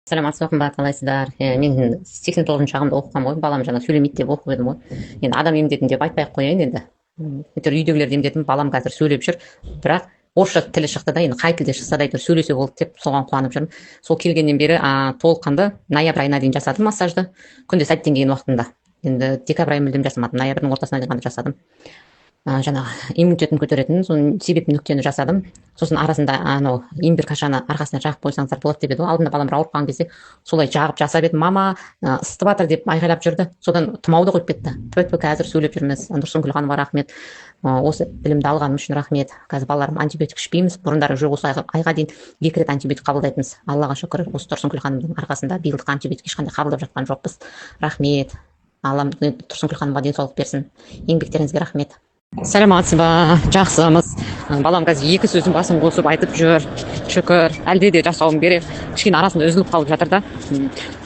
саламатсыздар, қымбат, қалайсыздар? Мен 89 шағымда оқыған ғой, балам жаңа сөйлемейді деп оқып едім ғой. Енді адам емдедім деп айтпай ақ қояйын енді. Әйтеуір үйдегілерді емдедім, балам қазір сөйлеп жүр, бірақ орысша тілі шықты да, енді қай тілде шықса да әйтеуір сөйлесе болды деп соған қуанып жүрмін. Сол келгеннен бері толыққанды ноябрь айына дейін жасадым массажды, күнде сәттен кейін уақытында. Енді декабрь айы мүлдем жасамадым, ноябрьдің ортасына дейін ғана жасадым. Жаңағы иммунитетін көтеретін соның себеп нүктені жасадым. Сосын арасында анау имбир қашаны арқасына жағып қойсаңыздар болады деп еді ғой. Алдында балам ауырып қалған кезде солай жағып жасап едім. Мама ысытып жатыр деп айғайлап жүрді. Содан тұмауды қойып кетті. Тфу, қазір сөйлеп жүрміз. Нұрсұңгүлханова рахмет. Осы білімді алғаным үшін рахмет. Қазір балаларым антибиотик ішпейміз. Бұрындары жоқ, осы айға дейін 2 рет антибиотик қабылдайтынбыз. Аллаға шүкір, осы Тұрсынкүл ханымның арқасында биылдық антибиотик ешқандай қабылдап жатқан жоқпыз. Рахмет. Аллам Тұрсынкүл ханымға денсаулық берсін. Еңбектеріңізге рахмет. Сәлематсыз ба? Жақсымыз. Балам қазір 2 сөздің басын қосып айтып жүр. Шүкір, әлде де жасауым керек. Кішкене арасында үзіліп қалып жатыр да.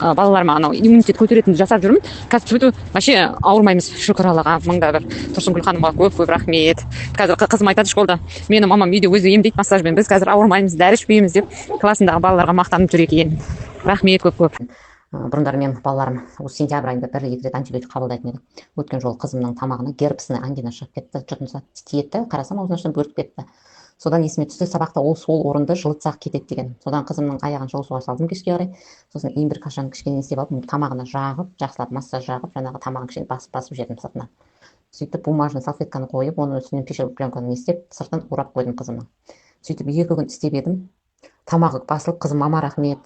Балаларыма анау иммунитет көтеретінді жасап жүрмін. Қазір вообще ауырмаймыз. Шүкір Аллаға. Мыңда бір. Тұрсынкүл ханымға көп рахмет. Қазір қызым айтады школда. Мені мамам үйде өзі емдейді массажбен. Біз қазір ауырмаймыз, дәрі ішпейміз деп классындағы балаларға мақтанып жүр екен. Рахмет көп. Бұрындары мен балаларым осы сентябрь айында 1-2 рет антибиотик қабылдайтын еді. Өткен жолы қызымның тамағына герпесный ангина шығып кетті. Жұтынса тиеді, қарасам аузына бөртіп кетті. Содан есіме түсті, сабақта сол орынды жылытсақ кетеді деген. Содан қызымның аяғын жылы суға салдым кешке қарай. Сосын имбір қашаны кішкене істеп алып, тамағына жағып, жақсылап массаж жағып, жаңағы тамағын кішкене басып жедім сыртынан. Сөйтіп бумажный салфетканы қойып, оның үстінен пищевой пленканы не істеп, сыртын урап қойдым қызымның. Сөйтіп 2 күн істеп едім. Тамағы басылып, қызым мама рахмет.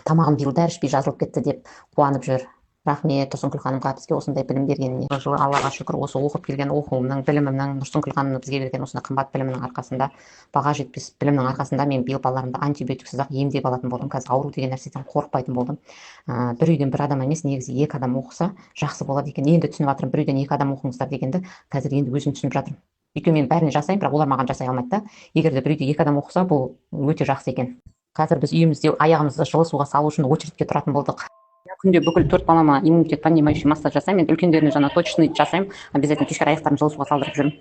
Тамағым биыл дәрі ішпей жазылып кетті деп қуанып жүр. Рахмет Тұрсынкүл ханымға бізге осындай білім бергеніне. Жылы Аллаға шүкір, осы оқып келген оқуымның, білімімнің, Тұрсынкүл ханымның бізге берген осындай қымбат білімінің арқасында, баға жетпес білімнің арқасында мен биыл балаларымды антибиотиксіз ақ емдеп алатын болдым. Қазір ауру деген нәрседен қорықпайтын болдым. Бір үйден бір адам емес, негізі 2 адам оқыса жақсы болады екен. Енді түсініп жатырмын, бір үйден 2 адам оқыңыздар дегенді. Қазір енді өзім түсініп жатырмын. Өйткені мен бәріне жасаймын, бірақ олар маған жасай алмайды да. Егер де бір үйде 2 адам оқыса, бұл өте жақсы екен. Қазір біз үйімізде аяғымызды жылы суға салу үшін очередьке тұратын болдық. Күнде бүкіл 4 балама иммунитет поднимающий массаж жасаймын. Мен үлкендеріне жаңа точечный жасаймын. Обязательно кешке аяқтарын жылы суға салдырып жүрмін.